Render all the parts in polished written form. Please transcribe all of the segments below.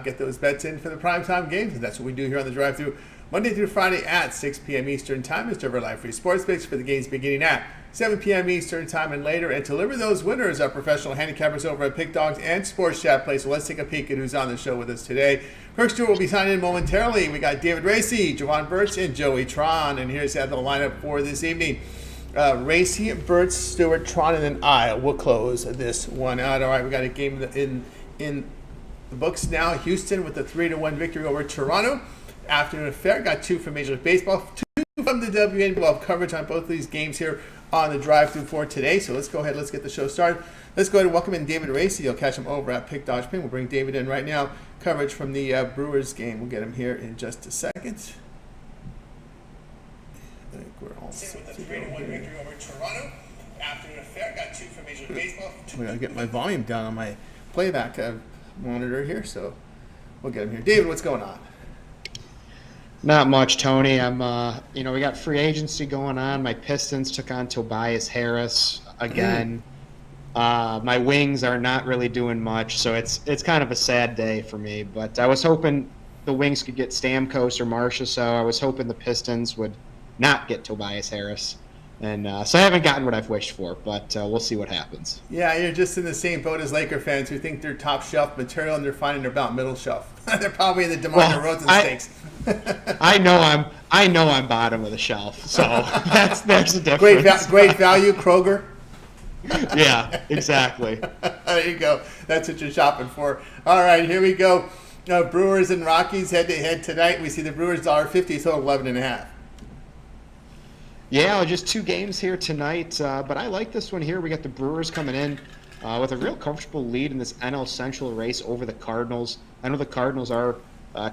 Get those bets in for the primetime games, and that's what we do here on the drive-thru Monday through Friday at 6 p.m. Eastern Time. It's our live free sports picks for the games beginning at 7 p.m. Eastern Time and later. And to deliver those winners are professional handicappers over at Pick Dogs and Sports Chat Play. So let's take a peek at who's on the show with us today. Kirk Stuart will be signing in momentarily. We got David Racey, Jovan Burts, and Joey Tron. And here's the lineup for this evening. Racey, Burts, Stewart, Tron, and then I will close this one out. All right, we got a game in the books now. Houston with a 3-1 victory over Toronto. Afternoon affair. Got two from Major League Baseball, two from the WNBA. We'll have coverage on both of these games here on the drive-thru for today. So let's go ahead. Let's get the show started. Let's go ahead and welcome in David Racey. You'll catch him over at Pick Dodge Pin. We'll bring David in right now. Coverage from the Brewers game. We'll get him here in just a second. I think we're all set with a 3-1 victory over Toronto. Afternoon affair. Got two from Major League Baseball. We gotta get my volume down on my playback monitor here, so we'll get him here. David, what's going on? Not much, Tony. We got free agency going on. My Pistons took on Tobias Harris again. My Wings are not really doing much, so it's kind of a sad day for me. But I was hoping the Wings could get Stamkos or Marcia, so I was hoping the Pistons would not get Tobias Harris. And so I haven't gotten what I've wished for, but we'll see what happens. Yeah, you're just in the same boat as Laker fans who think they're top shelf material and they're finding they're about middle shelf. They're probably in the DeMar DeRozan stakes. I know I'm bottom of the shelf, so there's a difference. Great value, Kroger. Yeah, exactly. There you go. That's what you're shopping for. All right, here we go. Brewers and Rockies head to head tonight. We see the Brewers $1.50, so 11.5. Yeah, just two games here tonight, but I like this one here. We got the Brewers coming in with a real comfortable lead in this NL Central race over the Cardinals. I know the Cardinals are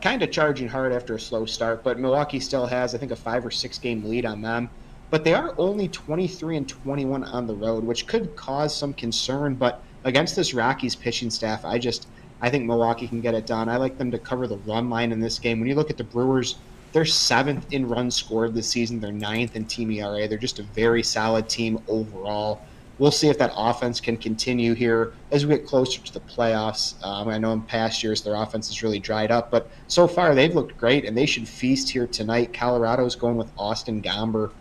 kind of charging hard after a slow start, but Milwaukee still has, I think, a 5 or 6 game lead on them. But they are only 23-21 on the road, which could cause some concern. But against this Rockies pitching staff, I think Milwaukee can get it done. I like them to cover the run line in this game. When you look at the Brewers, they're 7th in runs scored this season. They're 9th in team ERA. They're just a very solid team overall. We'll see if that offense can continue here as we get closer to the playoffs. I know in past years their offense has really dried up, but so far they've looked great, and they should feast here tonight. Colorado's going with Austin Gomber,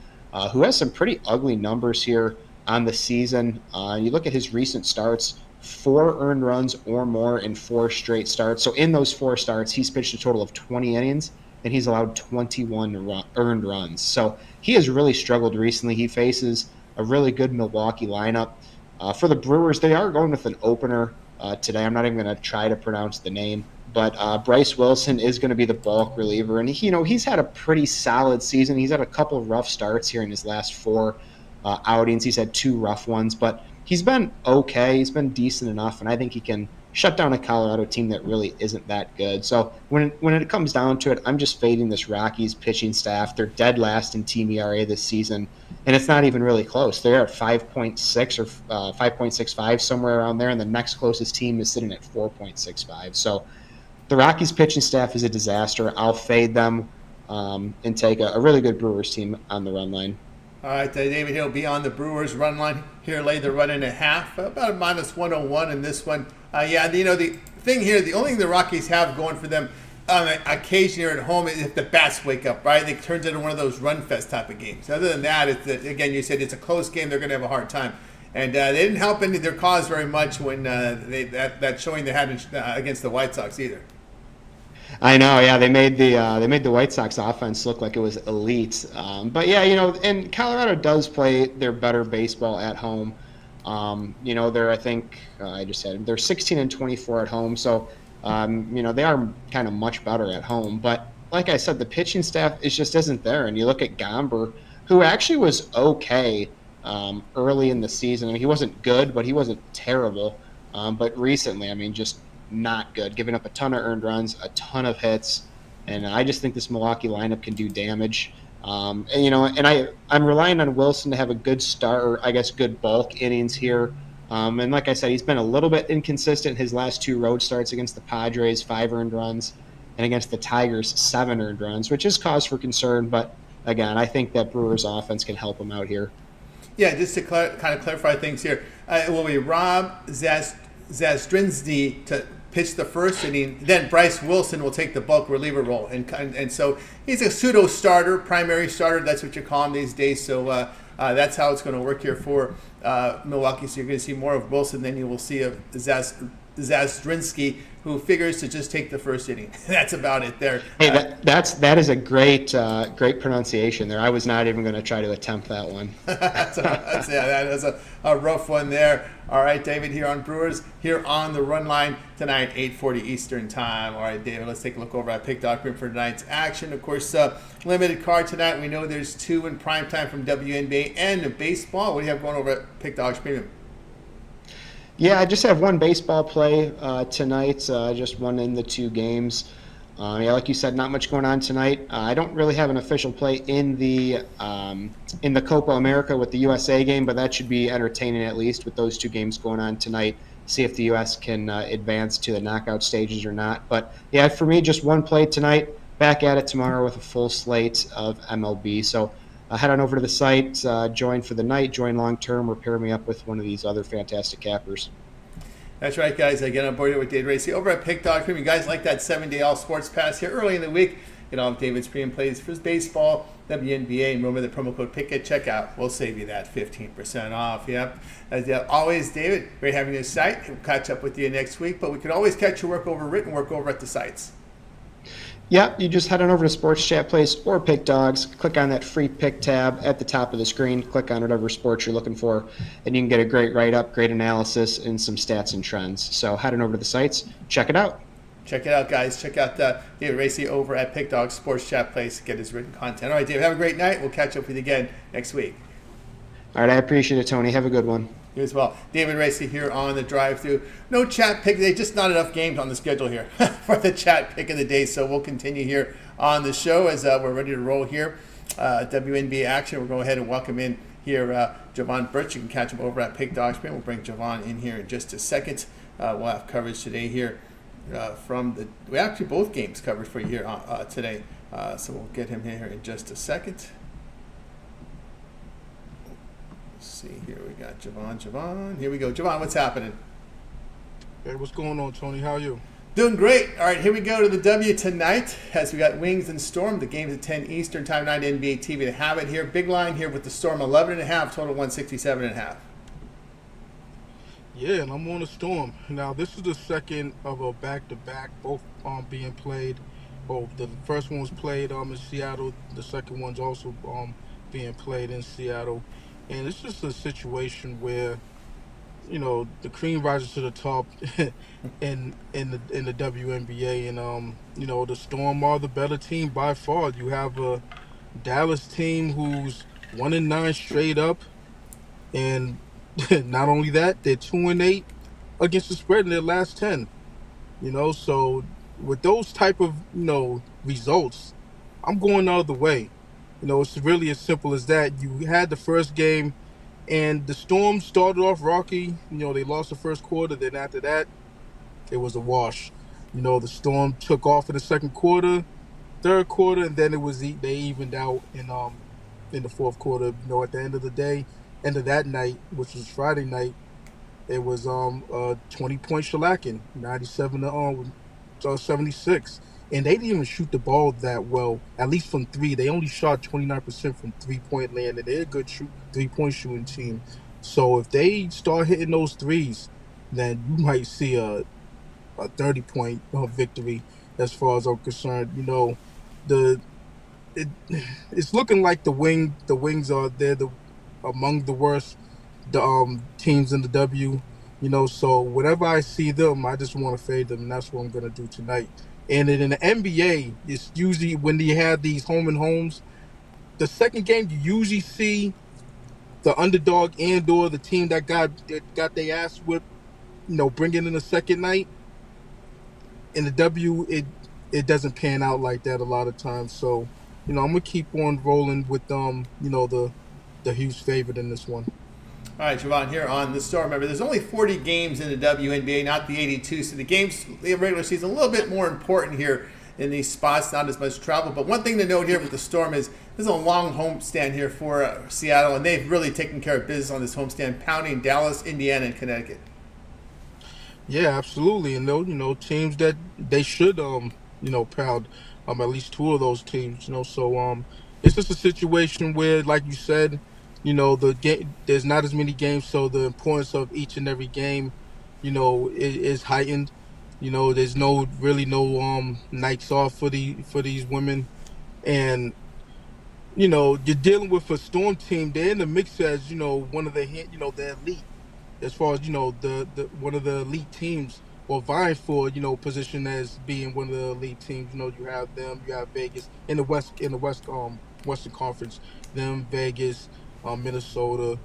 who has some pretty ugly numbers here on the season. You look at his recent starts, 4 earned runs or more in 4 straight starts. So in those 4 starts, he's pitched a total of 20 innings, and he's allowed 21 earned runs. So he has really struggled recently. He faces a really good Milwaukee lineup. For the Brewers, they are going with an opener today. I'm not even going to try to pronounce the name, but Bryce Wilson is going to be the bulk reliever. And he's had a pretty solid season. He's had a couple of rough starts here in his last 4 outings. He's had 2 rough ones, but he's been okay. He's been decent enough, and I think he can shut down a Colorado team that really isn't that good. So when it comes down to it, I'm just fading this Rockies pitching staff. They're dead last in team ERA this season, and it's not even really close. They're at 5.6 or 5.65, somewhere around there, and the next closest team is sitting at 4.65. So the Rockies pitching staff is a disaster. I'll fade them and take a really good Brewers team on the run line. All right, David Hill be on the Brewers run line here. Lay the run in a half, about a -101 in this one. The thing here, the only thing the Rockies have going for them on occasion here at home is if the bats wake up, right? It turns into one of those run fest type of games. Other than that, again, you said it's a close game. They're going to have a hard time. And they didn't help their cause very much when that showing they had against the White Sox either. I know, yeah. They made the White Sox offense look like it was elite. But yeah, and Colorado does play their better baseball at home. They're they're 16-24 at home, so they are kind of much better at home. But like I said, the pitching staff just isn't there. And you look at Gomber, who actually was okay early in the season. I mean, he wasn't good, but he wasn't terrible. But recently, just not good, giving up a ton of earned runs, a ton of hits, and I just think this Milwaukee lineup can do damage. I'm relying on Wilson to have a good start, or I guess good bulk innings here. And like I said, he's been a little bit inconsistent. His last 2 road starts against the Padres, 5 earned runs, and against the Tigers, 7 earned runs, which is cause for concern. But again, I think that Brewers offense can help him out here. Yeah, just to kind of clarify things here, it will be Rob Zastrinski to pitch the first inning. Then Bryce Wilson will take the bulk reliever role, and so he's a pseudo starter, primary starter. That's what you call him these days. So that's how it's going to work here for Milwaukee. So you're going to see more of Wilson than you will see of Zastrinski, who figures to just take the first inning. That's about it there. Hey, that is a great pronunciation there. I was not even going to try to attempt that one. That is a rough one there. All right, David, here on Brewers, here on the Run Line tonight, 8:40 Eastern Time. All right, David, let's take a look over at Pick Dog for tonight's action. Of course, limited card tonight. We know there's 2 in prime time from WNBA and baseball. What do you have going over at Pick Dog's Premium? Yeah, I just have one baseball play tonight, just one in the 2 games. Like you said, not much going on tonight. I don't really have an official play in the Copa America with the USA game, but that should be entertaining at least with those 2 games going on tonight. See if the US can advance to the knockout stages or not. But yeah, for me, just one play tonight. Back at it tomorrow with a full slate of MLB. So head on over to the site, join for the night, join long term, or pair me up with one of these other fantastic cappers. That's right, guys. Again, I'm board with David Racey over at Pick Dog Premium. You guys like that 7-day all sports pass here early in the week? Get all of David's premium plays for his baseball, WNBA, and remember the promo code PICK at checkout. We'll save you that 15% off. Yep. As always, David, great having you on the site. We'll catch up with you next week, but we can always catch your work over written work over at the sites. Yeah, you just head on over to Sports Chat Place or Pick Dogs. Click on that free pick tab at the top of the screen. Click on whatever sports you're looking for, and you can get a great write-up, great analysis, and some stats and trends. So head on over to the sites. Check it out. Check it out, guys. Check out David Racey over at Pick Dogs Sports Chat Place. Get his written content. All right, David, have a great night. We'll catch up with you again next week. All right, I appreciate it, Tony. Have a good one. You as well. David Racey here on the drive-through. No chat pick today, just not enough games on the schedule here for the chat pick of the day. So we'll continue here on the show as we're ready to roll here. WNBA action. We'll go ahead and welcome in here Jovan Burts. You can catch him over at Pick Dogs. We'll bring Jovan in here in just a second. We'll have coverage today here we actually both games covered for you here today. So we'll get him here in just a second. See here, we got Jovan. Here we go. Jovan, what's happening? Hey, what's going on, Tony? How are you? Doing great. All right, here we go to the W tonight as we got Wings and Storm. The game's at 10 Eastern Time, 9 NBA TV to have it here. Big line here with the Storm, 11.5, total 167.5. Yeah, and I'm on the Storm. Now, this is the second of a back-to-back, both being played. Well, the first one was played in Seattle. The second one's also being played in Seattle. And it's just a situation where, the cream rises to the top in the WNBA, and the Storm are the better team by far. You have a Dallas team who's 1-9 straight up, and not only that, they're 2-8 against the spread in their last 10. So with those type of results, I'm going the other way. It's really as simple as that. You had the first game, and the Storm started off rocky. They lost the first quarter. Then after that, it was a wash. The Storm took off in the second quarter, third quarter, and then they evened out in the fourth quarter. At the end of the day, end of that night, which was Friday night, it was a 20-point shellacking, 97 to 76. And they didn't even shoot the ball that well, at least from three. They only shot 29% from three-point land, and they're a good three-point shooting team. So if they start hitting those threes, then you might see a 30-point victory as far as I'm concerned. It's looking like the Wings are among the worst teams in the W. So whenever I see them, I just want to fade them, and that's what I'm going to do tonight. And in the NBA, it's usually when you have these home and homes, the second game you usually see the underdog and/or the team that got their ass whipped, bringing in the second night. In the W, it doesn't pan out like that a lot of times. So, I'm gonna keep on rolling with the huge favorite in this one. All right, Jovan, here on the Storm. Remember, there's only 40 games in the WNBA, not the 82. So the games, the regular season, a little bit more important here in these spots, not as much travel. But one thing to note here with the Storm is this is a long homestand here for Seattle, and they've really taken care of business on this homestand, pounding Dallas, Indiana, and Connecticut. Yeah, absolutely. And those, teams that they should, proud, at least two of those teams, So, it's just a situation where, like you said, the game, there's not as many games, so the importance of each and every game, is heightened. There's really no nights off for these women, and you're dealing with a storm team. They're in the mix as one of the elite, as far as the one of the elite teams, or vying for position as being one of the elite teams. You have them, you have Vegas in the Western Conference, them Vegas, Minnesota,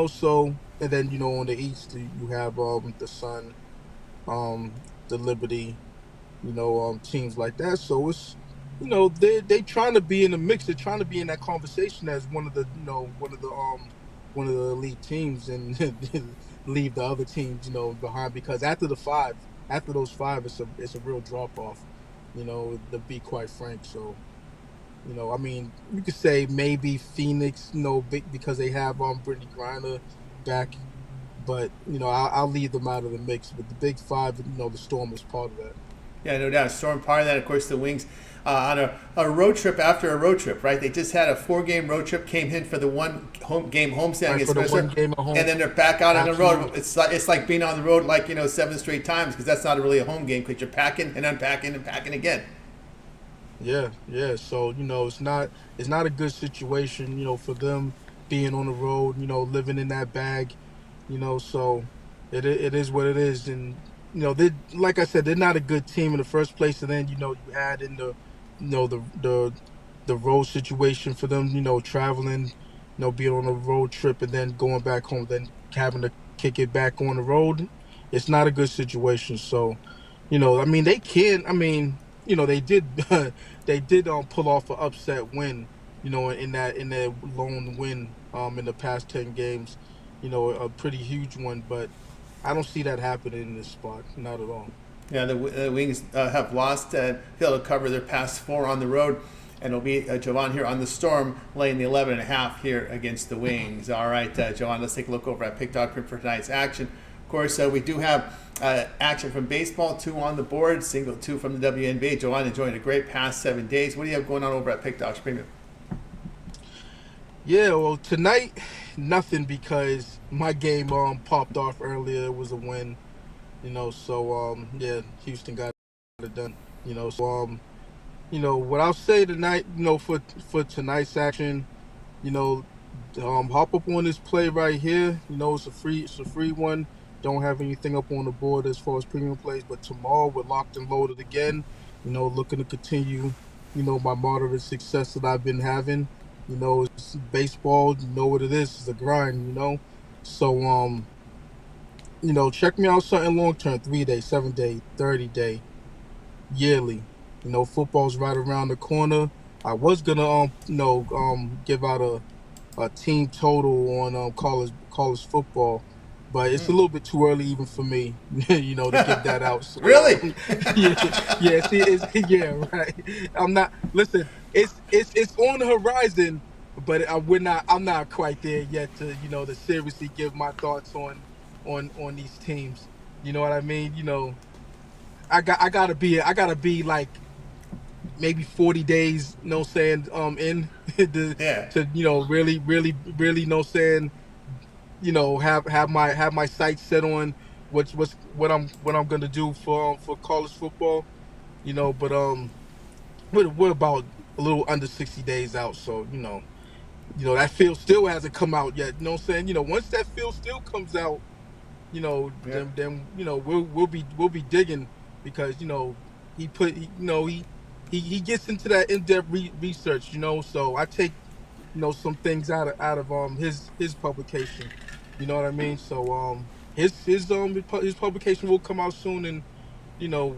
so, and then on the East you have the Sun, the Liberty, teams like that. So it's they trying to be in the mix. They're trying to be in that conversation as one of the elite teams, and leave the other teams behind, because after those five, it's a real drop off. To be quite frank. So I mean, you could say maybe Phoenix, because they have Brittany Griner back, but I'll leave them out of the mix. But the big five, the Storm is part of that. Yeah, no doubt. Storm part of that. Of course, the Wings on a road trip after a road trip, right? They just had a 4-game road trip, came in for the one game homestand Right, against for the Minnesota, one game at home. and then they're back out on the road. Absolutely. It's like being on the road 7 straight times, because that's not really a home game, because you're packing and unpacking and packing again. Yeah, yeah. So it's not a good situation, for them being on the road, living in that bag, So it is what it is, and they, like I said, they're not a good team in the first place, and then you add in the road situation for them, traveling, being on a road trip and then going back home, then having to kick it back on the road. It's not a good situation. So I mean, they can. I mean, they did. They did pull off an upset win. In that lone win in the past 10 games. A pretty huge one, but I don't see that happening in this spot. Not at all. Yeah, the Wings have lost, failed to cover their past 4 on the road, and it'll be Jovan here on the Storm laying the 11.5 here against the Wings. All right, Jovan, let's take a look over at Pick Dog for tonight's action. Of course, we do have action from baseball, 2 on the board, single 2 from the WNBA. Jovan enjoying a great past 7 days. What do you have going on over at Pick Dog's Premium? Yeah, well, tonight nothing, because my game popped off earlier. It was a win. So yeah, Houston got it done. So what I'll say tonight, for tonight's action, you know, hop up on this play right here. It's a free one. Don't have anything up on the board as far as premium plays, but tomorrow we're locked and loaded again. Looking to continue, my moderate success that I've been having. It's baseball. You know what it is. It's a grind. So check me out something long term, 3 day, 7 day, 30 day, yearly. Football's right around the corner. I was gonna give out a team total on college football, but it's a little bit too early even for me, to give that out. So, Really? yeah, see, yeah, right. I'm not. Listen, it's on the horizon, but I'm not quite there yet to seriously give my thoughts on these teams. You know what I mean? I gotta be like maybe 40 days, saying in Yeah. to really saying have my sights set on what I'm gonna do for college football. But we're about a little under 60 days out, so that field still hasn't come out yet. You know what I'm saying? Once that field still comes out, Yeah. then we'll be digging, because he put he gets into that in-depth research. So I take some things out of his publication. You know what I mean? So his publication will come out soon, and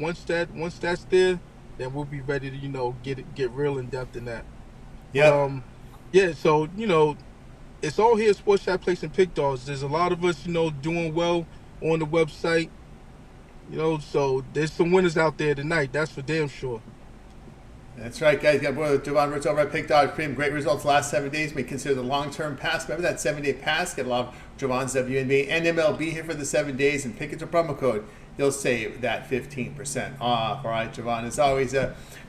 once that's there, then we'll be ready to get real in depth in that. But Yep. yeah, so it's all here at Sports Chat Place and Pick Dogs. There's a lot of us doing well on the website. So there's some winners out there tonight. That's for damn sure. That's right, guys. Got boy with Jovan Burts over at Pick Dog Premium. Great results the last 7 days. We consider the long-term pass. Remember that 7-day pass? Get a lot of Jovan's WNBA and MLB here for the 7 days, and pick it to promo code you'll save that 15% off. All right, Jovan, as always,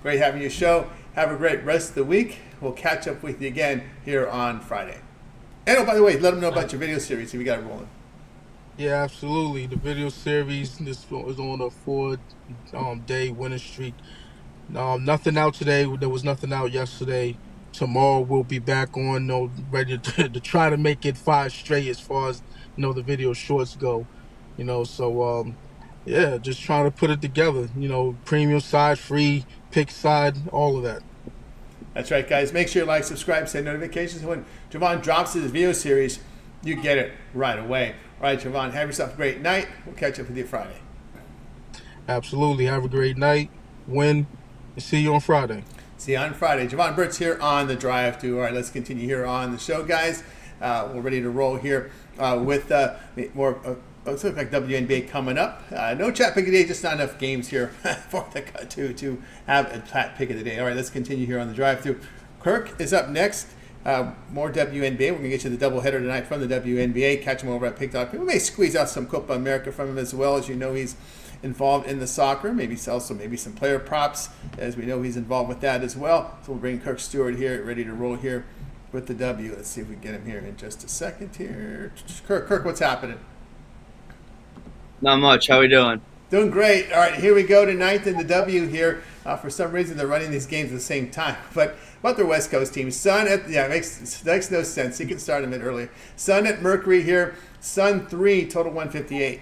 great having you show. Have a great rest of the week. We'll catch up with you again here on Friday. And, oh, by the way, let them know about your video series if you got it rolling. Yeah, absolutely. The video series is on a 4-day winning streak. Nothing out today. There was nothing out yesterday. Tomorrow we'll be back on, ready to try to make it 5 straight as far as the video shorts go. So yeah, just trying to put it together. Premium side, free pick side, all of that. That's right, guys. Make sure you like, subscribe, set notifications. When Jovan drops his video series, you get it right away. All right, Jovan, have yourself a great night. We'll catch up with you Friday. Absolutely. Have a great night. Win. And see you on Friday. See you on Friday. Jovan Burts here on The Drive Thru. All right, let's continue here on the show, guys. We're ready to roll here with more looks like WNBA coming up. No chat pick of the day, just not enough games here for the cut to have a chat pick of the day. All right, let's continue here on The Drive Thru. Kirk is up next. More WNBA. We're going to get you the doubleheader tonight from the WNBA. Catch him over at Pick.com. We may squeeze out some Copa America from him as well. As you know, he's involved in the soccer. Maybe some player props, as we know he's involved with that as well. So we'll bring Kirk Stuart here, ready to roll here with the W. Let's see if we can get him here in just a second here. Kirk, what's happening? Not much. How we doing? Doing great. All right, here we go tonight in the W here. For some reason, they're running these games at the same time. But about their West Coast team, Sun at makes no sense. You can start them a bit earlier. Sun at Mercury here. Sun 3, total 158.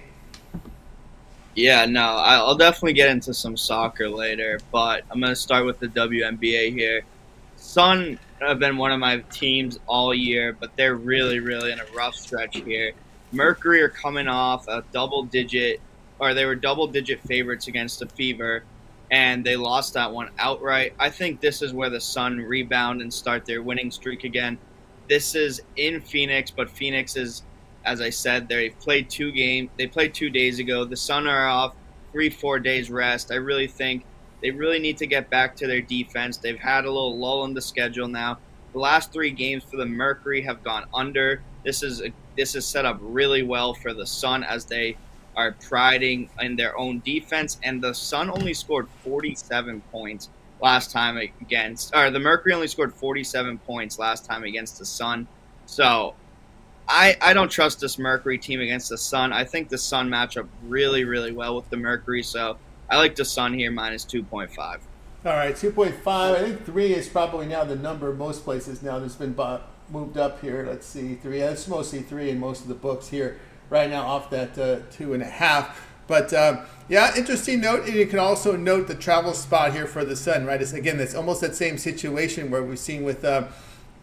Yeah, no, I'll definitely get into some soccer later, but I'm going to start with the WNBA here. Sun have been one of my teams all year, but they're really, really in a rough stretch here. Mercury are coming off a double-digit favorites against the Fever, and they lost that one outright. I think this is where the Sun rebound and start their winning streak again. This is in Phoenix, but Phoenix is, as I said, they played 2 games. They played 2 days ago. The Sun are off 3-4 days rest. I really think they really need to get back to their defense. They've had a little lull in the schedule now. The last 3 games for the Mercury have gone under. This is set up really well for the Sun as they are priding in their own defense. And the Sun only scored 47 points last time the Mercury only scored 47 points last time against the Sun. So I don't trust this Mercury team against the Sun. I think the Sun match up really, really well with the Mercury. So I like the Sun here minus 2.5. All right, 2.5. I think 3 is probably now the number most places now. There's been moved up here. Let's see, 3. It's mostly 3 in most of the books here right now off that 2.5. But yeah, interesting note. And you can also note the travel spot here for the Sun, right? It's almost that same situation where we've seen with in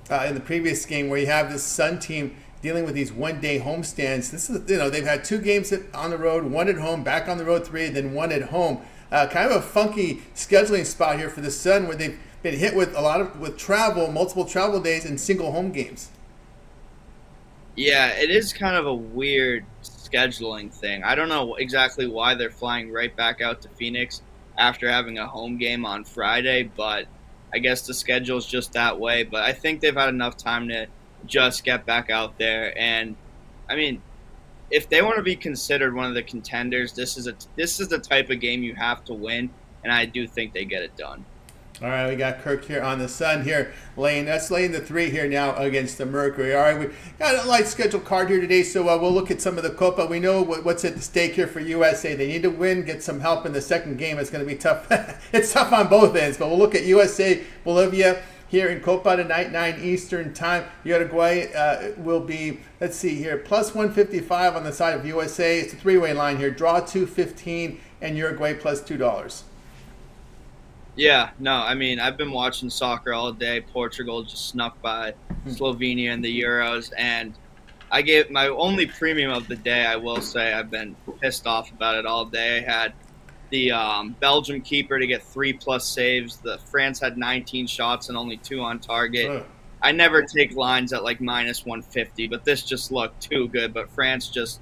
the previous game where you have this Sun team dealing with these one-day homestands. This is, they've had 2 games on the road, 1 at home, back on the road 3, then 1 at home. Kind of a funky scheduling spot here for the Sun, where they've been hit with multiple travel days, and single home games. Yeah, it is kind of a weird scheduling thing. I don't know exactly why they're flying right back out to Phoenix after having a home game on Friday, but I guess the schedule's just that way. But I think they've had enough time to just get back out there. And I mean, if they want to be considered one of the contenders, this is the type of game you have to win, and I do think they get it done. All right, we got Kirk here on the Sun here, laying the 3 here now against the Mercury. All right, we got a light schedule card here today, so we'll look at some of the Copa. We know what's at stake here for USA. They need to win, get some help in the second game. It's going to be tough. It's tough on both ends, but we'll look at USA, Bolivia here in Copa tonight, 9 Eastern time. Uruguay will be, let's see here, plus 155 on the side of USA. It's a 3-way line here. Draw 215 and Uruguay plus $2. Yeah, no, I mean, I've been watching soccer all day. Portugal just snuck by Slovenia in the Euros, and I gave my only premium of the day. I will say I've been pissed off about it all day. I had the Belgium keeper to get 3+ saves. The France had 19 shots and only 2 on target. I never take lines at like minus 150, but this just looked too good. But France just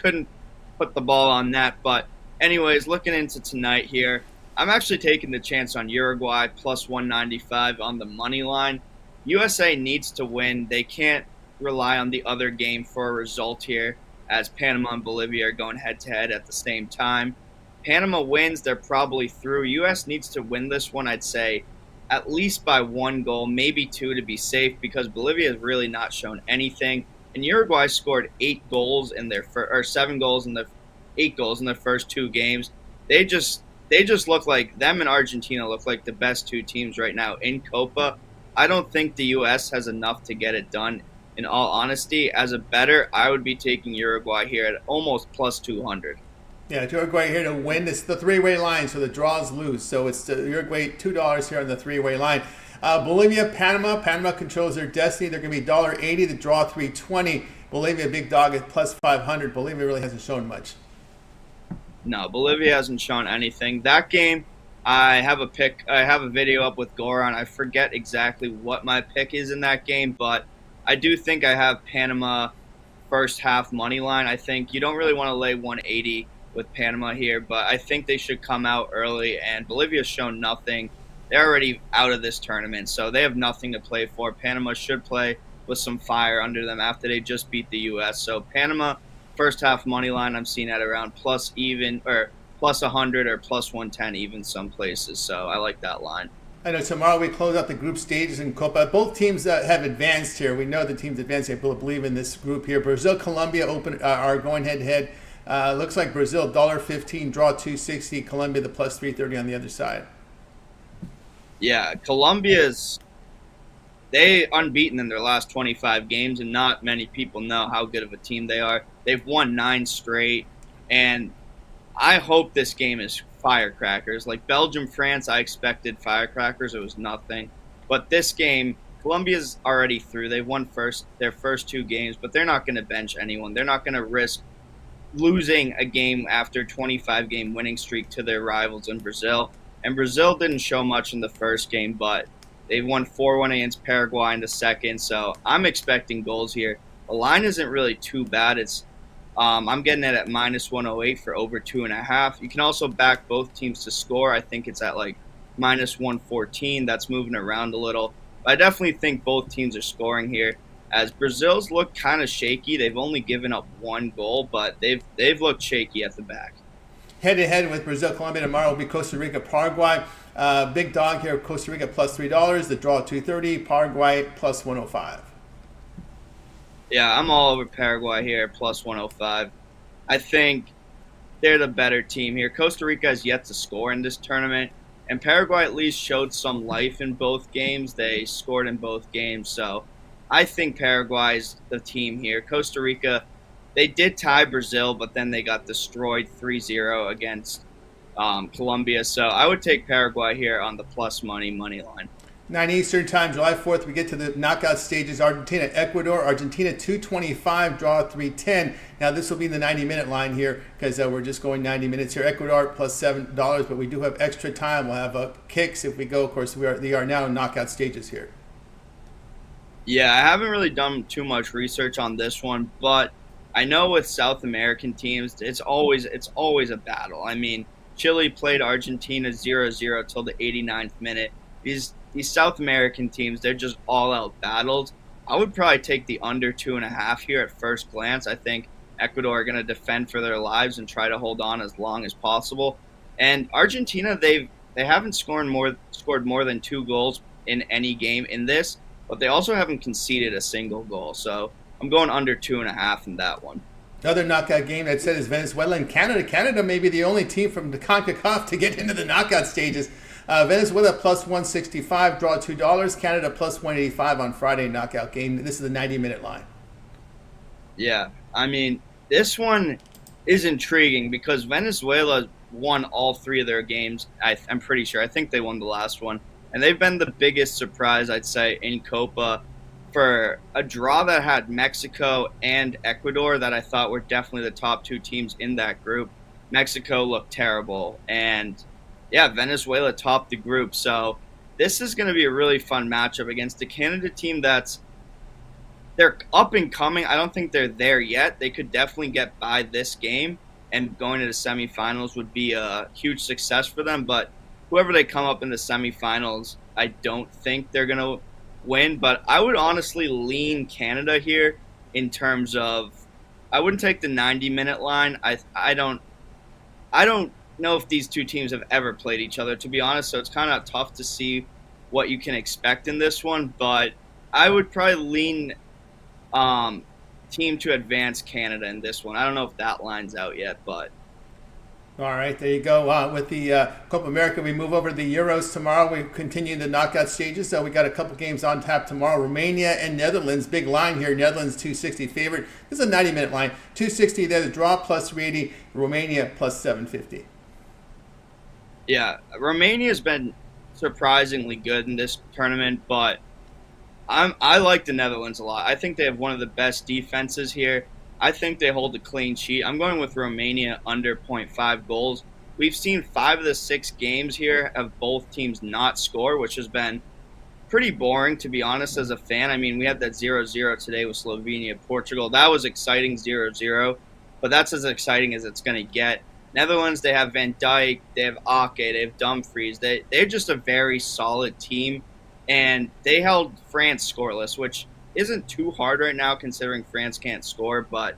couldn't put the ball on net. But anyways, looking into tonight here, I'm actually taking the chance on Uruguay plus 195 on the money line. USA needs to win. They can't rely on the other game for a result here. as Panama and Bolivia are going head-to-head at the same time. Panama wins, they're probably through. U.S. needs to win this one, I'd say, at least by 1 goal, maybe 2 to be safe, because Bolivia has really not shown anything. And Uruguay scored 8 goals in their 7 goals in the 8 goals in their first 2 games. They just look like them, and Argentina look like the best 2 teams right now in Copa. I don't think the U.S. has enough to get it done. In all honesty, as a bettor, I would be taking Uruguay here at almost plus 200. Yeah, Uruguay here to win. It's the 3-way line, so the draws lose. So it's Uruguay $2 here on the 3-way line. Bolivia, Panama. Panama controls their destiny. They're going to be $1.80. The draw $3.20. Bolivia, big dog at plus 500. Bolivia really hasn't shown much. No, Bolivia hasn't shown anything. That game, I have a video up with Goran. I forget exactly what my pick is in that game, but I do think I have Panama first half money line. I think you don't really want to lay 180 with Panama here, but I think they should come out early, and Bolivia's shown nothing. They're already out of this tournament, so they have nothing to play for. Panama should play with some fire under them after they just beat the U.S. So Panama first half money line I'm seeing at around plus 100 or plus 110 even some places. So I like that line. I know tomorrow we close out the group stages in Copa. Both teams have advanced here. We know the teams advanced. I believe in this group here. Brazil, Colombia are going head-to-head. Looks like Brazil, $1.15, draw $2.60. Colombia, the plus 330 on the other side. Yeah, they unbeaten in their last 25 games, and not many people know how good of a team they are. They've won 9 straight, and I hope this game is firecrackers. Like Belgium, France, I expected firecrackers. It was nothing. But this game, Colombia's already through. They've won their first 2 games, but they're not going to bench anyone. They're not going to risk losing a game after 25-game winning streak to their rivals in Brazil. And Brazil didn't show much in the first game, but they won 4-1 against Paraguay in the second. So I'm expecting goals here. The line isn't really too bad. I'm getting it at minus 108 for over 2.5. You can also back both teams to score. I think it's at like minus 114. That's moving around a little. But I definitely think both teams are scoring here. As Brazil's look kind of shaky. They've only given up 1 goal, but they've looked shaky at the back. Head-to-head with Brazil, Colombia tomorrow will be Costa Rica, Paraguay. Big dog here, Costa Rica plus $3. The draw $2.30. Paraguay plus 105. Yeah, I'm all over Paraguay here, plus 105. I think they're the better team here. Costa Rica has yet to score in this tournament, and Paraguay at least showed some life in both games. They scored in both games, so I think Paraguay is the team here. Costa Rica, they did tie Brazil, but then they got destroyed 3-0 against Colombia, so I would take Paraguay here on the plus money line. 9 Eastern time, July 4th, we get to the knockout stages. Argentina, Ecuador. Argentina 225, draw 310. Now this will be the 90-minute line here because we're just going 90 minutes here. Ecuador plus $7, but we do have extra time. We'll have kicks if we go. Of course, they are now in knockout stages here. Yeah, I haven't really done too much research on this one, but I know with South American teams, it's always a battle. I mean, Chile played Argentina 0-0 till the 89th minute. These South American teams, they're just all-out battled. I would probably take the under 2.5 here at first glance. I think Ecuador are going to defend for their lives and try to hold on as long as possible. And Argentina, they haven't scored more than 2 goals in any game in this, but they also haven't conceded a single goal. So I'm going under 2.5 in that one. Another knockout game that said is Venezuela and Canada. Canada may be the only team from the CONCACAF to get into the knockout stages. Venezuela plus 165, draw $2. Canada plus 185 on Friday knockout game. This is the 90-minute line. Yeah, I mean, this one is intriguing because Venezuela won all 3 of their games. I'm pretty sure. I think they won the last one. And they've been the biggest surprise, I'd say, in Copa for a draw that had Mexico and Ecuador that I thought were definitely the top 2 teams in that group. Mexico looked terrible, and yeah, Venezuela topped the group. So this is going to be a really fun matchup against a Canada team they're up and coming. I don't think they're there yet. They could definitely get by this game, and going to the semifinals would be a huge success for them. But whoever they come up in the semifinals, I don't think they're going to win. But I would honestly lean Canada here in terms of I wouldn't take the 90-minute line. I don't know if these two teams have ever played each other, to be honest. So it's kind of tough to see what you can expect in this one. But I would probably lean team to advance Canada in this one. I don't know if that line's out yet, but All right, there you go. With the Copa America, we move over to the Euros tomorrow. We continue the knockout stages. So we got a couple games on tap tomorrow. Romania and Netherlands. Big line here. Netherlands 260 favorite. This is a 90-minute line. 260 there. The draw plus 380. Romania plus 750. yeah, Romania's been surprisingly good in this tournament, but I like the Netherlands a lot. I think they have one of the best defenses here. I think they hold a clean sheet. I'm going with Romania under 0.5 goals. We've seen 5 of the 6 games here of both teams not score, which has been pretty boring, to be honest, as a fan. I mean, we had that 0-0 today with Slovenia, Portugal. That was exciting, 0-0, but that's as exciting as it's going to get. Netherlands, they have Van Dijk, they have Ake, they have Dumfries. They're just a very solid team, and they held France scoreless, which isn't too hard right now considering France can't score, but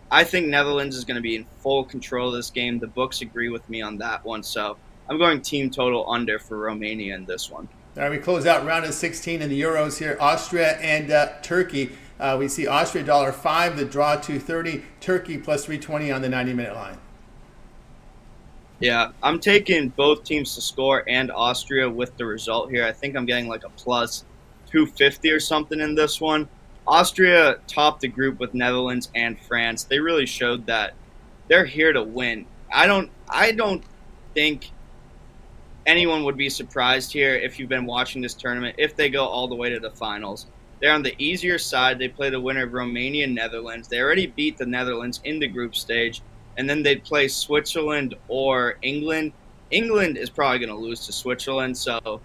I think Netherlands is going to be in full control of this game. The books agree with me on that one, so I'm going team total under for Romania in this one. All right, we close out round of 16 in the Euros here. Austria and Turkey. We see Austria $1.05, the draw 230, Turkey plus 320 on the 90-minute line. Yeah, I'm taking both teams to score and Austria with the result here. I think I'm getting like a plus 250 or something in this one. Austria topped the group with Netherlands and France. They really showed that they're here to win. I don't think anyone would be surprised here if you've been watching this tournament if they go all the way to the finals. They're on the easier side. They play the winner of Romania and Netherlands. They already beat the Netherlands in the group stage, and then they'd play Switzerland or England. England is probably going to lose to Switzerland, so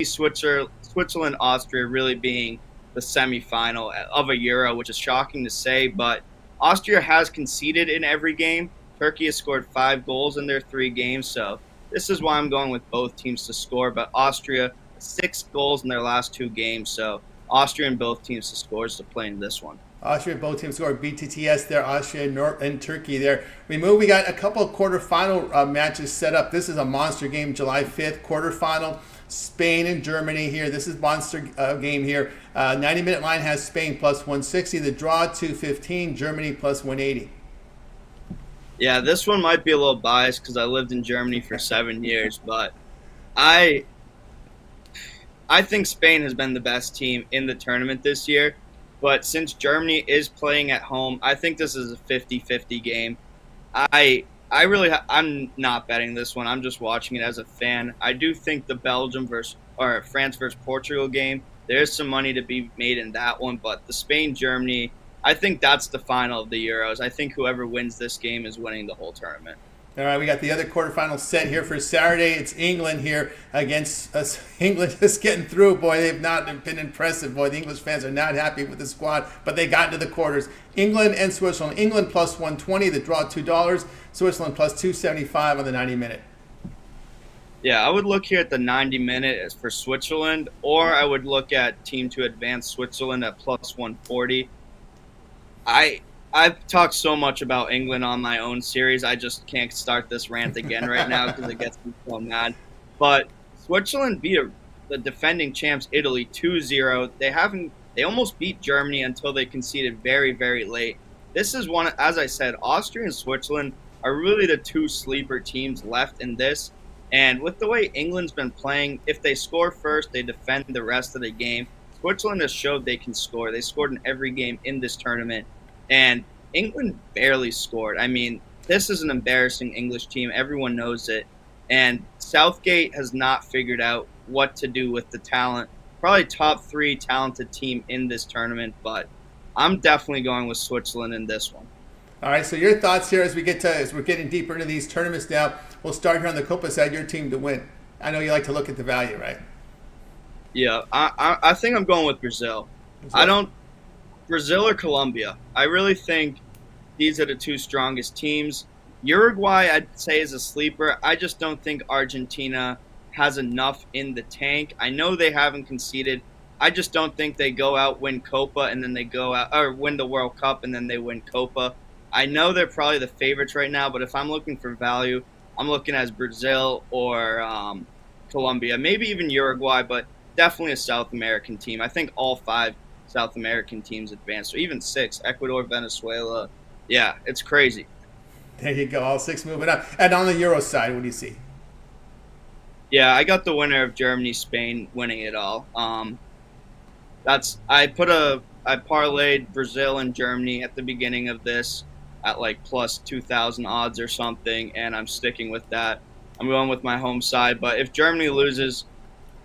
Switzerland, Austria really being the semifinal of a Euro, which is shocking to say, but Austria has conceded in every game. Turkey has scored 5 goals in their 3 games, so this is why I'm going with both teams to score, but Austria, 6 goals in their last 2 games, so Austria and both teams to score is to play in this one. Austria, both teams scored BTTS there, Austria and Turkey there. We got a couple of quarterfinal matches set up. This is a monster game, July 5th, quarterfinal. Spain and Germany here. This is monster game here. 90-minute line has Spain plus 160. The draw 215. Germany plus 180. Yeah, this one might be a little biased because I lived in Germany for 7 years, but I think Spain has been the best team in the tournament this year. But since Germany is playing at home, I think this is a 50-50 game. I'm not betting this one. I'm just watching it as a fan. I do think the France versus Portugal game, there's some money to be made in that one. But the Spain-Germany, I think that's the final of the Euros. I think whoever wins this game is winning the whole tournament. All right, we got the other quarterfinal set here for Saturday. It's England here against us. England just getting through. Boy, they've not been impressive. Boy, the English fans are not happy with the squad, but they got into the quarters. England and Switzerland. England plus 120, the draw $2. Switzerland plus 275 on the 90-minute. Yeah, I would look here at the 90-minute for Switzerland, or I would look at team to advance Switzerland at plus 140. I've talked so much about England on my own series. I just can't start this rant again right now because it gets me so mad. But Switzerland beat the defending champs Italy 2-0. They almost beat Germany until they conceded very, very late. This is one, as I said, Austria and Switzerland are really the 2 sleeper teams left in this. And with the way England's been playing, if they score first, they defend the rest of the game. Switzerland has showed they can score. They scored in every game in this tournament. And England barely scored. I mean, this is an embarrassing English team. Everyone knows it. And Southgate has not figured out what to do with the talent. Probably top 3 talented team in this tournament, but I'm definitely going with Switzerland in this one. All right, so your thoughts here as we're getting deeper into these tournaments now. We'll start here on the Copa side, your team to win. I know you like to look at the value, right? Yeah, I think I'm going with Brazil. Brazil or Colombia. I really think these are the 2 strongest teams. Uruguay, I'd say, is a sleeper. I just don't think Argentina has enough in the tank. I know they haven't conceded. I just don't think they go out, win Copa, and then they go out, or win the World Cup, and then they win Copa. I know they're probably the favorites right now, but if I'm looking for value, I'm looking as Brazil or Colombia, maybe even Uruguay, but definitely a South American team. I think all 5 South American teams advanced, or even 6, Ecuador, Venezuela. Yeah, it's crazy. There you go, all 6 moving up. And on the Euro side, what do you see? Yeah, I got the winner of Germany, Spain winning it all. I parlayed Brazil and Germany at the beginning of this at like plus 2,000 odds or something, and I'm sticking with that. I'm going with my home side, but if Germany loses,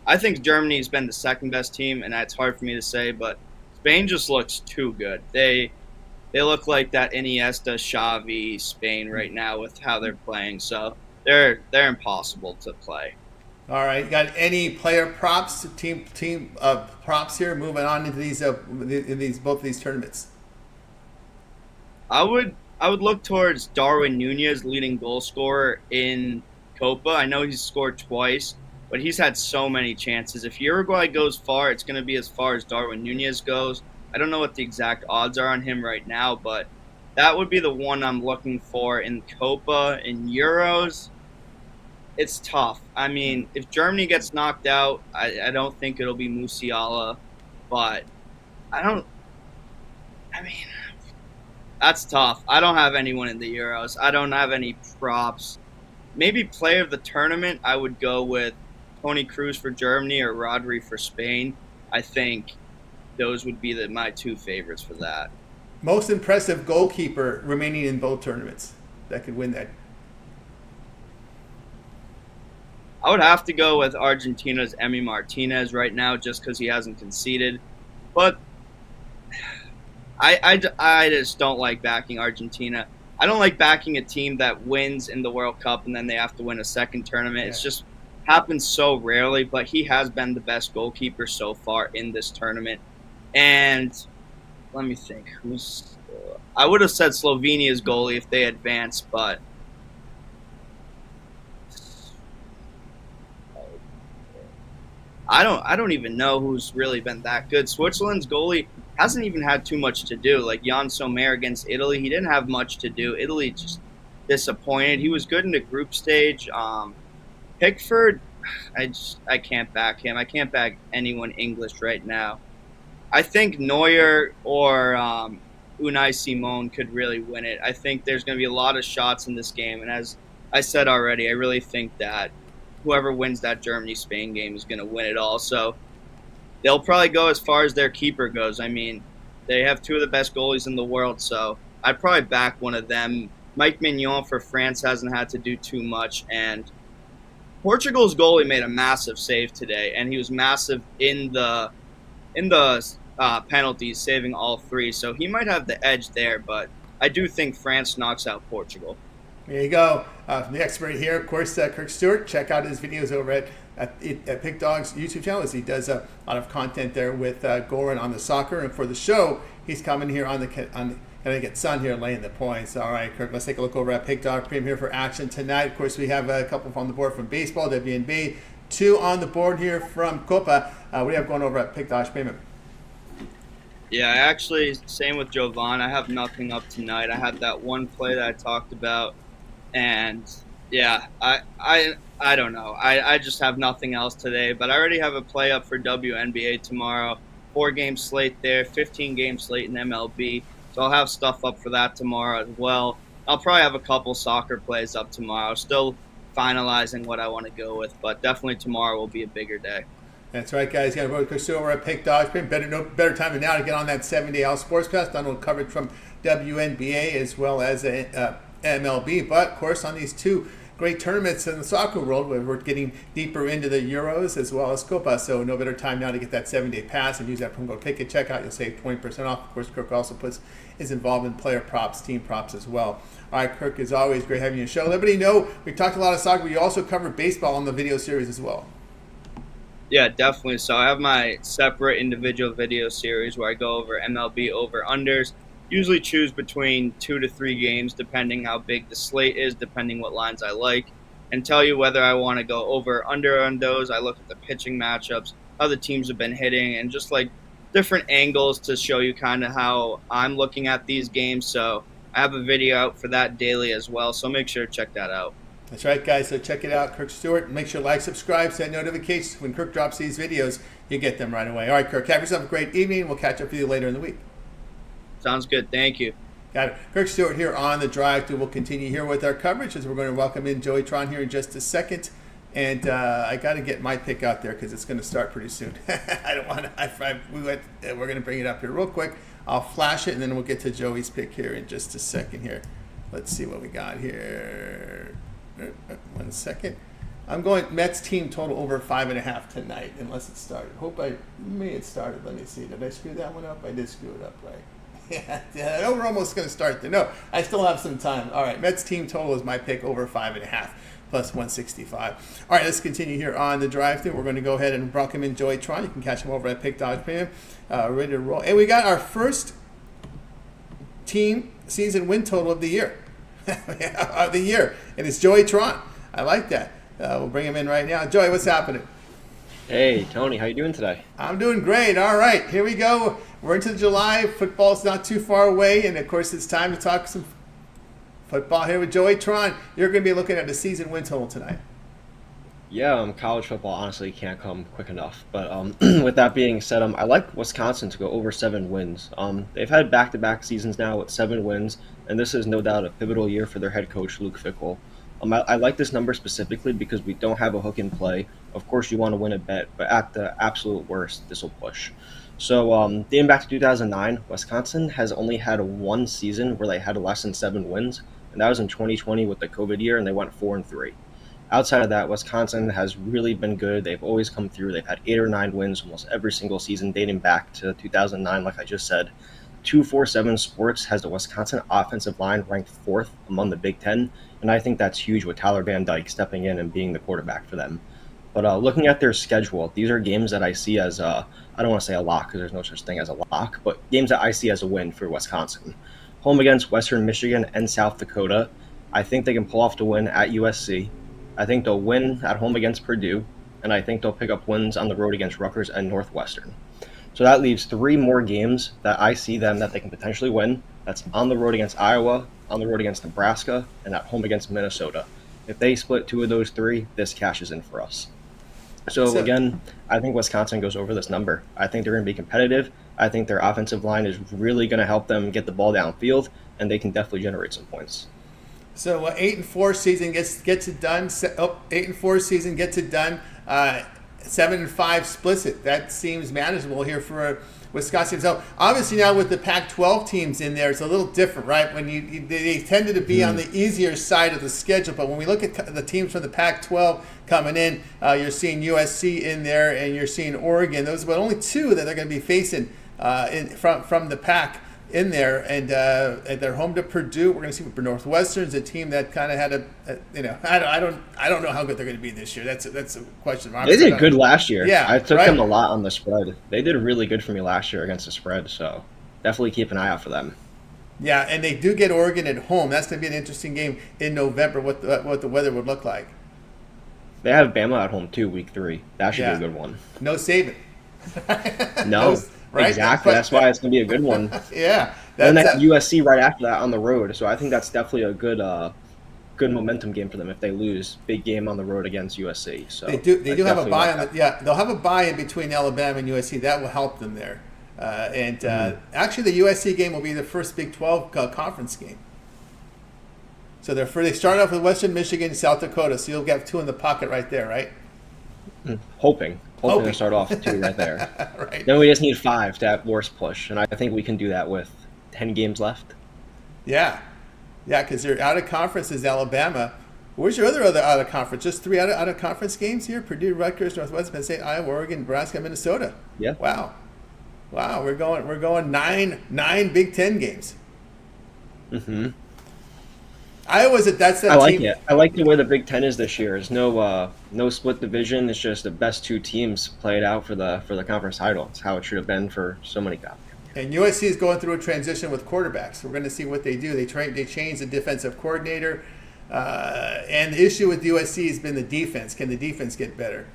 I think Germany's been the second best team, and that's hard for me to say, but Spain just looks too good. They look like that Iniesta, Xavi Spain right now with how they're playing, so they're impossible to play. All right, got any player props, team props here? Moving on into these both of these tournaments. I would look towards Darwin Nunez, leading goal scorer in Copa. I know he's scored twice, but he's had so many chances. If Uruguay goes far, it's going to be as far as Darwin Nunez goes. I don't know what the exact odds are on him right now, but that would be the one I'm looking for in Copa. In Euros, it's tough. I mean, if Germany gets knocked out, I don't think it'll be Musiala, but that's tough. I don't have anyone in the Euros. I don't have any props. Maybe player of the tournament, I would go with Toni Kroos for Germany or Rodri for Spain. I think those would be my 2 favorites for that. Most impressive goalkeeper remaining in both tournaments that could win that. I would have to go with Argentina's Emi Martinez right now just because he hasn't conceded. But I just don't like backing Argentina. I don't like backing a team that wins in the World Cup and then they have to win a second tournament. It's just happens so rarely, but he has been the best goalkeeper so far in this tournament. And let me think. I would have said Slovenia's goalie if they advanced, but I don't even know who's really been that good. Switzerland's goalie hasn't even had too much to do. Like Jan Sommer against Italy, he didn't have much to do. Italy just disappointed. He was good in the group stage. Pickford, I can't back him. I can't back anyone English right now. I think Neuer or Unai Simon could really win it. I think there's going to be a lot of shots in this game, and as I said already, I really think that whoever wins that Germany-Spain game is going to win it all. So they'll probably go as far as their keeper goes. I mean, they have 2 of the best goalies in the world, so I'd probably back one of them. Mike Mignon for France hasn't had to do too much, and Portugal's goalie made a massive save today, and he was massive in the penalties, saving all 3. So he might have the edge there, but I do think France knocks out Portugal. There you go. From the expert here, of course, Kirk Stuart. Check out his videos over at Pick Dog's YouTube channel, as he does a lot of content there with Goran on the soccer. And for the show, he's coming here on the Connecticut Sun here, laying the points. All right, Kirk, let's take a look over at Pick Dog Premium here for action tonight. Of course, we have a couple on the board from baseball, WNBA, 2 on the board here from Copa. What do you have going over at Pick Dog Premium? Yeah, actually, same with Jovan. I have nothing up tonight. I had that one play that I talked about. And yeah, I don't know. I just have nothing else today. But I already have a play up for WNBA tomorrow. 4-game slate there, 15-game slate in MLB. So I'll have stuff up for that tomorrow as well. I'll probably have a couple soccer plays up tomorrow. Still finalizing what I want to go with, but definitely tomorrow will be a bigger day. That's right, guys. You got to go over at Pick Dodge. No better time than now to get on that 7-day out sports pass. Done with coverage from WNBA as well as MLB. But, of course, on these 2 great tournaments in the soccer world, where we're getting deeper into the Euros as well as Copa. So no better time now to get that 7-day pass and use that promo code Pick It. Check out. You'll save 20% off. Of course, Kirk also is involved in player props, team props as well. All right, Kirk, as always, great having you on the show. Let everybody know we talked a lot of soccer, but you also cover baseball on the video series as well. Yeah, definitely. So I have my separate individual video series where I go over MLB over-unders. Usually choose between 2 to 3 games, depending how big the slate is, depending what lines I like, and tell you whether I want to go over or under on those. I look at the pitching matchups, how the teams have been hitting, and just like different angles to show you kind of how I'm looking at these games. So I have a video out for that daily as well, so make sure to check that out. That's right, guys. So check it out, Kirk Stuart. Make sure to like, subscribe, set notifications. When Kirk drops these videos, you get them right away. All right, Kirk, have yourself a great evening. We'll catch up with you later in the week. Sounds good. Thank you. Got it. Kirk Stuart here on the drive through. We'll continue here with our coverage as we're going to welcome in Joey Tron here in just a second. And I got to get my pick out there because it's going to start pretty soon. I don't want to. We're going to bring it up here real quick. I'll flash it and then we'll get to Joey's pick here in just a second here. Let's see what we got here. 1 second. I'm going Mets team total over 5.5 tonight, unless it started. Hope I may have started. Let me see. Did I screw that one up? I did screw it up, right? Yeah, we're almost going to start there. No, I still have some time. All right, Mets team total is my pick over 5.5 plus 165. All right, let's continue here on the drive-thru. We're going to go ahead and welcome in Joey Tron. You can catch him over at Pick Dodge Premium. Ready to roll. And we got our first team season win total of the year. And it's Joey Tron. I like that. We'll bring him in right now. Joey, what's happening? Hey, Tony, how you doing today? I'm doing great. All right, here we go. We're into July. Football's not too far away, and of course, it's time to talk some football here with Joey Tron. You're going to be looking at the season win total tonight. Yeah, college football honestly can't come quick enough. But with that being said, I like Wisconsin to go over 7 wins. They've had back-to-back seasons now with 7 wins, and this is no doubt a pivotal year for their head coach, Luke Fickell. I like this number specifically because we don't have a hook in play. Of course, you want to win a bet, but at the absolute worst, this will push. So dating back to 2009, Wisconsin has only had one season where they had less than 7 wins, and that was in 2020 with the COVID year, and they went 4-3. Outside of that, Wisconsin has really been good. They've always come through. They've had 8 or 9 wins almost every single season dating back to 2009, like I just said. 247 Sports has the Wisconsin offensive line ranked 4th among the Big Ten, and I think that's huge with Tyler Van Dyke stepping in and being the quarterback for them. But looking at their schedule, these are games that I see as, I don't want to say a lock because there's no such thing as a lock, but games that I see as a win for Wisconsin. Home against Western Michigan and South Dakota. I think they can pull off the win at USC. I think they'll win at home against Purdue, and I think they'll pick up wins on the road against Rutgers and Northwestern. So that leaves 3 more games that I see them that they can potentially win. That's on the road against Iowa, on the road against Nebraska, and at home against Minnesota. If they split 2 of those 3, this cashes in for us. So again, I think Wisconsin goes over this number. I think they're going to be competitive. I think their offensive line is really going to help them get the ball downfield, and they can definitely generate some points. So 8-4 season gets it done. 8-4 season gets it done. 7-5 splits it. That seems manageable here for Wisconsin. So obviously now with the Pac-12 teams in there, it's a little different, right? When they tended to be on the easier side of the schedule, but when we look at the teams from the Pac-12 coming in, you're seeing USC in there, and you're seeing Oregon. Those are but only 2 that they're going to be facing from the Pac in there, and they're home to Purdue. We're going to see what Northwestern's a team that kind of had I don't know how good they're going to be this year. That's a question mark. They did good last year. Yeah, I took right? them a lot on the spread. They did really good for me last year against the spread, so definitely keep an eye out for them. Yeah, and they do get Oregon at home. That's going to be an interesting game in November. What the weather would look like. They have Bama at home too, week 3. That should be a good one. No Saban. No. Right? Exactly. That's why it's going to be a good one. Yeah. And then USC right after that on the road. So I think that's definitely a good momentum game for them if they lose. Big game on the road against USC. So they do have a bye they'll have a bye in between Alabama and USC. That will help them there. Actually, the USC game will be the first Big 12 conference game. So they start off with Western Michigan, South Dakota. So you'll get 2 in the pocket right there, right? Hoping to start off 2 right there. Right. Then we just need 5 to have worst push, and I think we can do that with 10 games left. Yeah, because they're out of conference is Alabama. Where's your other out of conference? Just 3 out of conference games here: Purdue, Rutgers, Northwestern, Penn State, Iowa, Oregon, Nebraska, Minnesota. Yeah. Wow. We're going 9 Big Ten games. Mm-hmm. Iowa's that's that I like team. it. I like the way the Big Ten is this year. There's no split division. It's just the best 2 teams play it out for the conference title. It's how it should have been for so many guys. And USC is going through a transition with quarterbacks. We're going to see what they do. They change the defensive coordinator, and the issue with USC has been the defense. Can the defense get better?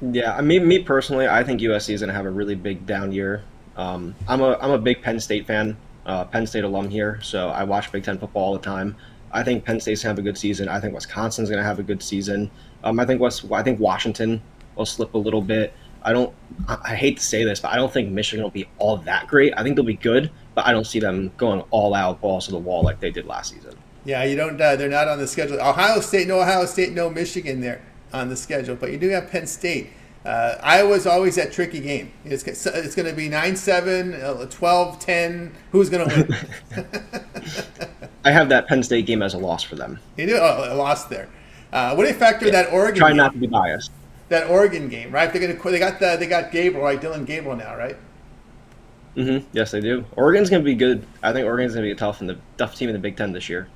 Yeah, I mean, me personally, I think USC is going to have a really big down year. I'm a big Penn State fan. Penn State alum here, so I watch Big Ten football all the time. I think Penn State's going to have a good season. I think Wisconsin's going to have a good season. I think Washington will slip a little bit. I hate to say this, but I don't think Michigan will be all that great. I think they'll be good, but I don't see them going all out, balls to the wall like they did last season. Yeah, you don't. They're not on the schedule. Ohio State, no Michigan there on the schedule, but you do have Penn State. Iowa's always that tricky game. It's going to be 9-7, 12-10. Who's going to win? I have that Penn State game as a loss for them. You do a loss there. What do you factor that Oregon? Try game? not to be biased. That Oregon game, right? They got Gabriel, right? Dylan Gabriel now, right? Mm-hmm. Yes, they do. Oregon's going to be good. I think Oregon's going to be a tough team in the Big Ten this year.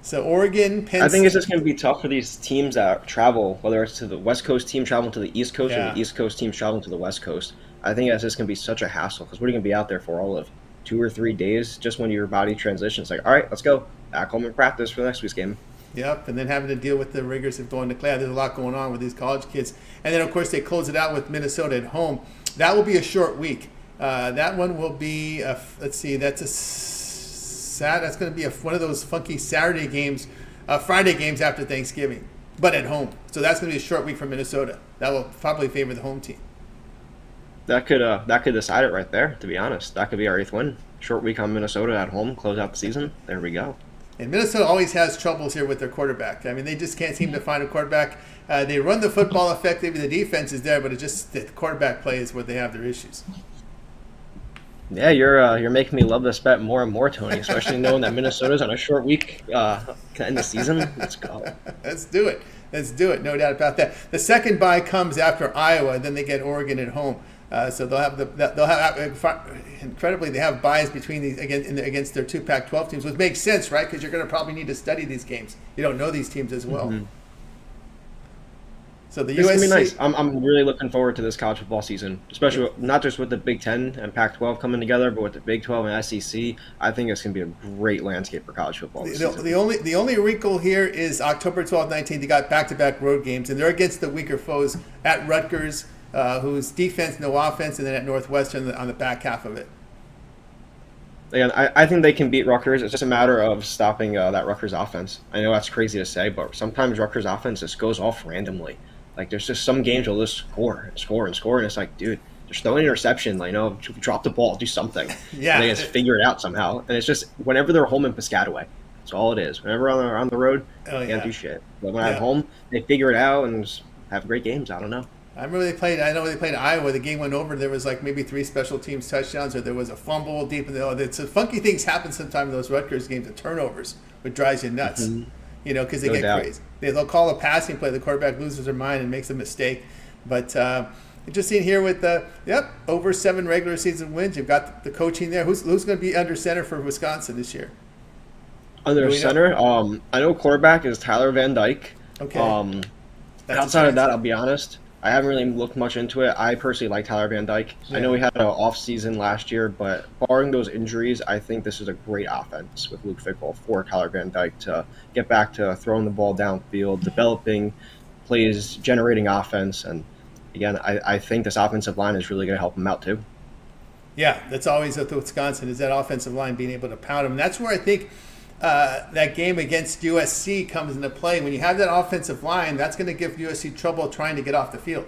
So Oregon, Penn State. I think it's just going to be tough for these teams that travel, whether it's to the West Coast team traveling to the East Coast or the East Coast team traveling to the West Coast. I think that's just going to be such a hassle because what are you going to be out there for all of 2 or 3 days just when your body transitions? Like, all right, let's go back home and practice for the next week's game. Yep, and then having to deal with the rigors of going to class. There's a lot going on with these college kids. And then, of course, they close it out with Minnesota at home. That will be a short week. That one will be, let's see, that's going to be one of those funky Saturday games, Friday games after Thanksgiving, but at home. So that's going to be a short week for Minnesota. That will probably favor the home team. That could decide it right there, to be honest. That could be our 8th win. Short week on Minnesota at home, close out the season. There we go. And Minnesota always has troubles here with their quarterback. I mean, they just can't seem to find a quarterback. They run the football effectively. The defense is there, but it's just the quarterback play is where they have their issues. Yeah, you're making me love this bet more and more, Tony, especially knowing that Minnesota's on a short week to end the season. Let's go. Let's do it. No doubt about that. The second bye comes after Iowa, then they get Oregon at home. So they'll have incredibly, they have buys between these against their 2 Pac-12 teams, which makes sense, right? Because you're going to probably need to study these games. You don't know these teams as well. Mm-hmm. So the This is USC, gonna be nice. I'm really looking forward to this college football season, especially not just with the Big Ten and Pac-12 coming together, but with the Big 12 and SEC. I think it's gonna be a great landscape for college football this season. The only wrinkle here is October 12th, 19th. They got back-to-back road games, and they're against the weaker foes at Rutgers, whose defense, no offense, and then at Northwestern on the back half of it. Again, I think they can beat Rutgers. It's just a matter of stopping that Rutgers offense. I know that's crazy to say, but sometimes Rutgers offense just goes off randomly. Like, there's just some games you'll just score, and it's like, dude, just throw an interception. Like, drop the ball, do something. Yeah. And they just figure it out somehow. And it's just whenever they're home in Piscataway, that's all it is. Whenever they're on the road, they can't do shit. But when I'm home, they figure it out and just have great games. I don't know. I know they played Iowa. The game went over. There was like maybe 3 special teams touchdowns, or there was a fumble deep in the. So funky things happen sometimes in those Rutgers games. The turnovers, which drives you nuts. Mm-hmm. Because they get crazy. They'll call a passing play. The quarterback loses their mind and makes a mistake. But just seeing here with over 7 regular season wins. You've got the coaching there. Who's going to be under center for Wisconsin this year? Under center, I know quarterback is Tyler Van Dyke. Okay. Outside of that, I'll be honest, I haven't really looked much into it. I personally like Tyler Van Dyke. Yeah. I know he had an off season last year, but barring those injuries, I think this is a great offense with Luke Fickell for Tyler Van Dyke to get back to throwing the ball downfield, developing plays, generating offense. And again, I think this offensive line is really going to help him out too. Yeah, that's always with Wisconsin, is that offensive line being able to pound him. And that's where I think that game against USC comes into play. When you have that offensive line, that's going to give USC trouble trying to get off the field.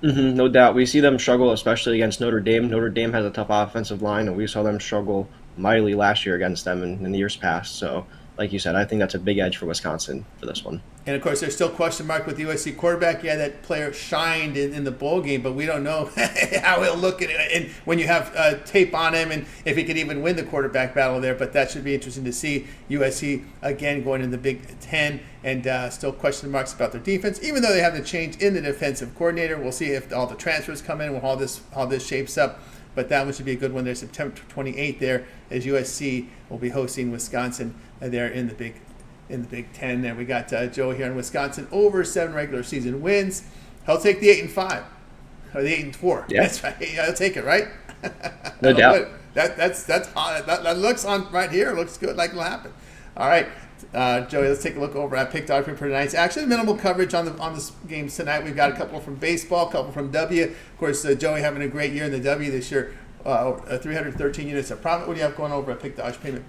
Mm-hmm, no doubt. We see them struggle, especially against Notre Dame. Notre Dame has a tough offensive line, and we saw them struggle mightily last year against them in the years past. So, like you said, I think that's a big edge for Wisconsin for this one. And, of course, there's still question mark with the USC quarterback. Yeah, that player shined in the bowl game, but we don't know how he'll look at it and when you have tape on him and if he could even win the quarterback battle there. But that should be interesting to see. USC, again, going in the Big Ten, and still question marks about their defense. Even though they have the change in the defensive coordinator, we'll see if all the transfers come in, when all this shapes up. But that one should be a good one there, September 28th there, as USC will be hosting Wisconsin there in the Big Ten. And we got Joe here in Wisconsin, over 7 regular season wins. He'll take the 8-5 or the 8-4. Yeah. That's right. I'll take it, right? No doubt. That looks on right here. Looks good, like it'll happen. All right, Joey, let's take a look over at picked out for tonight's action. Minimal coverage on the games tonight. We've got a couple from baseball, a couple from W. Of course, Joey having a great year in the W this year. 313 units of profit. What do you have going over at Pick Dodge Payment?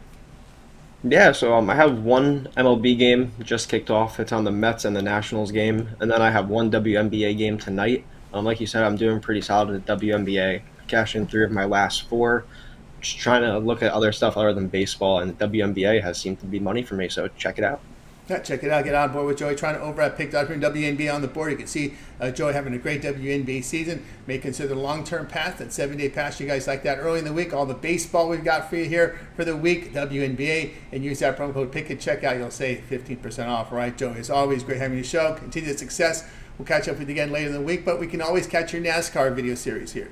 Yeah, so I have one MLB game just kicked off. It's on the Mets and the Nationals game, and then I have one WNBA game tonight. Like you said, I'm doing pretty solid at WNBA. Cashed in 3 of my last 4. Just trying to look at other stuff other than baseball, and WNBA has seemed to be money for me, so check it out. Yeah, check it out. Get on board with Joey Tron over at Pick Dodge WNBA on the board. You can see Joey having a great WNBA season. May consider the long-term path, that 7-day pass. You guys like that early in the week. All the baseball we've got for you here for the week, WNBA, and use that promo code PICK and check out. You'll save 15% off. All right, Joey, as always, great having you show. Continued success. We'll catch up with you again later in the week, but we can always catch your NASCAR video series here.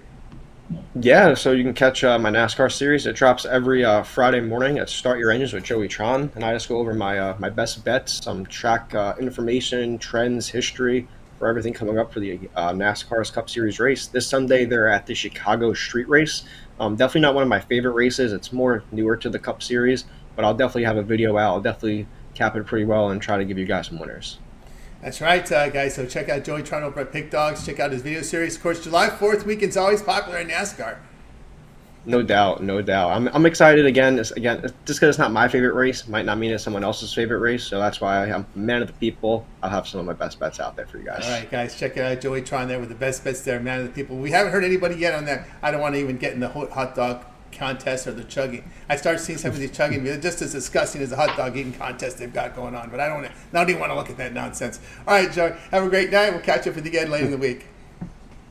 Yeah, so you can catch my NASCAR series. It drops every Friday morning at Start Your Engines with Joey Tron, and I just go over my best bets, some track information, trends, history for everything coming up for the NASCAR's Cup Series race. This Sunday, they're at the Chicago Street Race. Definitely not one of my favorite races. It's more newer to the Cup Series, but I'll definitely have a video out. I'll definitely cap it pretty well and try to give you guys some winners. That's right, guys. So check out Joey Tron over at Pick Dogs. Check out his video series. Of course, July 4th weekend's always popular in NASCAR. No doubt, no doubt. I'm excited again. Just because it's not my favorite race might not mean it's someone else's favorite race. So that's why I'm a man of the people. I'll have some of my best bets out there for you guys. All right, guys. Check out Joey Tron there with the best bets there, man of the people. We haven't heard anybody yet on that. I don't want to even get in the hot dog contest or the chugging. I started seeing some of these chugging videos, just as disgusting as the hot dog eating contest they've got going on. But I don't even want to look at that nonsense. All right, Joey. Have a great night. We'll catch up with you again later in the week.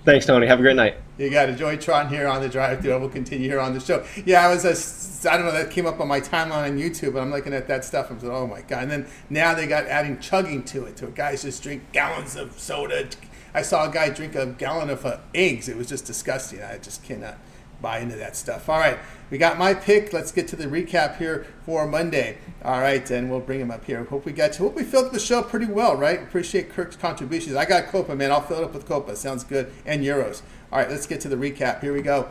Thanks, Tony. Have a great night. You got it. Joey Tron here on the drive-thru. We'll continue here on the show. Yeah, I don't know, that came up on my timeline on YouTube, but I'm looking at that stuff and I'm like, oh my God. And then now they got adding chugging to it. So guys just drink gallons of soda. I saw a guy drink a gallon of eggs. It was just disgusting. I just cannot buy into that stuff. All right, we got my pick. Let's get to the recap here for Monday. All right, and we'll bring him up here. Hope we filled up the show pretty well, right? Appreciate Kirk's contributions. I got Copa, man. I'll fill it up with Copa. Sounds good. And Euros. All right, let's get to the recap. Here we go.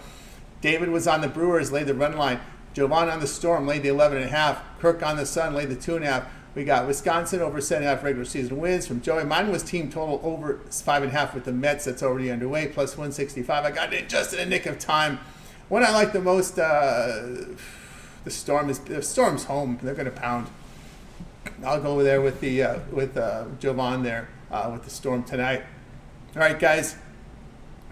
David was on the Brewers, laid the run line. Jovan on the Storm, laid the 11.5. Kirk on the Sun, laid the 2.5. We got Wisconsin over 7.5 regular season wins from Joey. Mine was team total over 5.5 with the Mets. That's already underway, plus 165. I got it just in the nick of time. One I like the most, the Storm's home. They're going to pound. I'll go over there with Jovan there with the Storm tonight. All right, guys.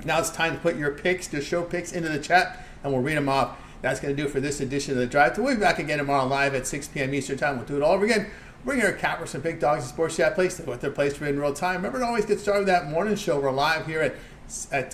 Now it's time to put your picks, the show picks, into the chat, and we'll read them off. That's going to do it for this edition of the Drive. We'll be back again tomorrow live at 6 p.m. Eastern Time. We'll do it all over again. Bring your cappers and big dogs and sports chat place. They what their place for in real time. Remember to always get started with that morning show. We're live here at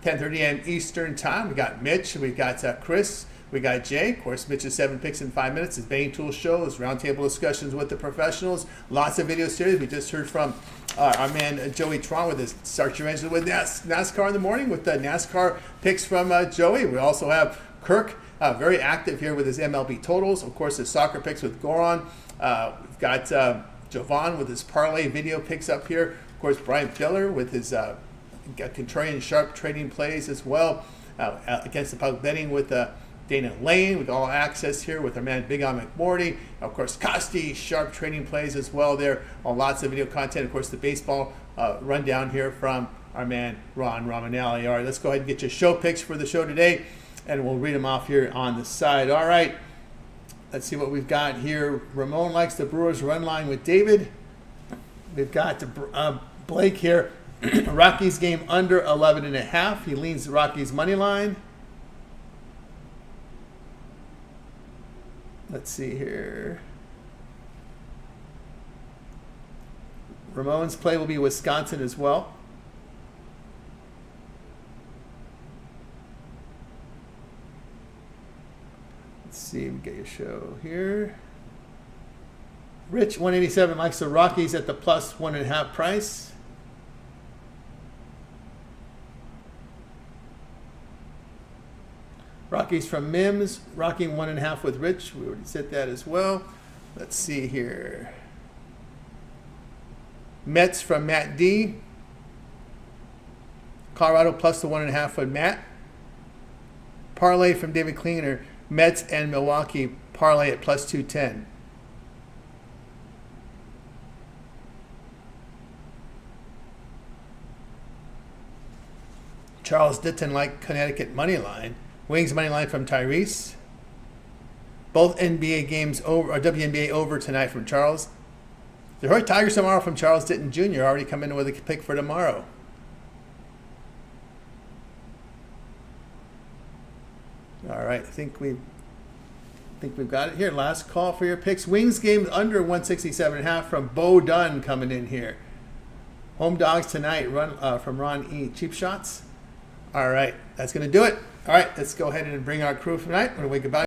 10:30 a.m. Eastern Time. We got Mitch. We got Chris. We got Jay. Of course, Mitch's 7 picks in 5 minutes. His Bane Tool show. His roundtable discussions with the professionals. Lots of video series. We just heard from our man Joey Tron with his Start Your Engine with NASCAR in the morning with the NASCAR picks from Joey. We also have Kirk very active here with his MLB totals. Of course, his soccer picks with Goron. We've got Jovan with his parlay video picks up here. Of course, Brian Filler with his contrarian sharp trading plays as well. Against the public betting with Dana Lane with all access here with our man Big On McMorty. Of course, Costi, sharp trading plays as well there. Lots of video content. Of course, the baseball rundown here from our man Ron Romanelli. All right, let's go ahead and get your show picks for the show today, and we'll read them off here on the side. All right, let's see what we've got here. Ramon likes the Brewers run line with David. We've got Blake here. Rockies game under 11.5. He leans the Rockies money line. Let's see here. Ramon's play will be Wisconsin as well. Let's see, we get your show here. Rich 187 likes the Rockies at the plus 1.5 price. Rockies from Mims, rocking 1.5 with Rich. We already said that as well. Let's see here. Mets from Matt D. Colorado plus the 1.5 with Matt. Parlay from David Klinger. Mets and Milwaukee parlay at plus 210. Charles Ditton like Connecticut money line. Wings money line from Tyrese. Both NBA games over, or WNBA over tonight from Charles. Detroit Tigers tomorrow from Charles Ditton Jr. already come in with a pick for tomorrow. All right, I think we've got it here. Last call for your picks. Wings game under 167.5 from Bo Dunn coming in here. Home dogs tonight from Ron E. Cheap shots. All right, that's going to do it. All right, let's go ahead and bring our crew for tonight. We're going to wake goodbye.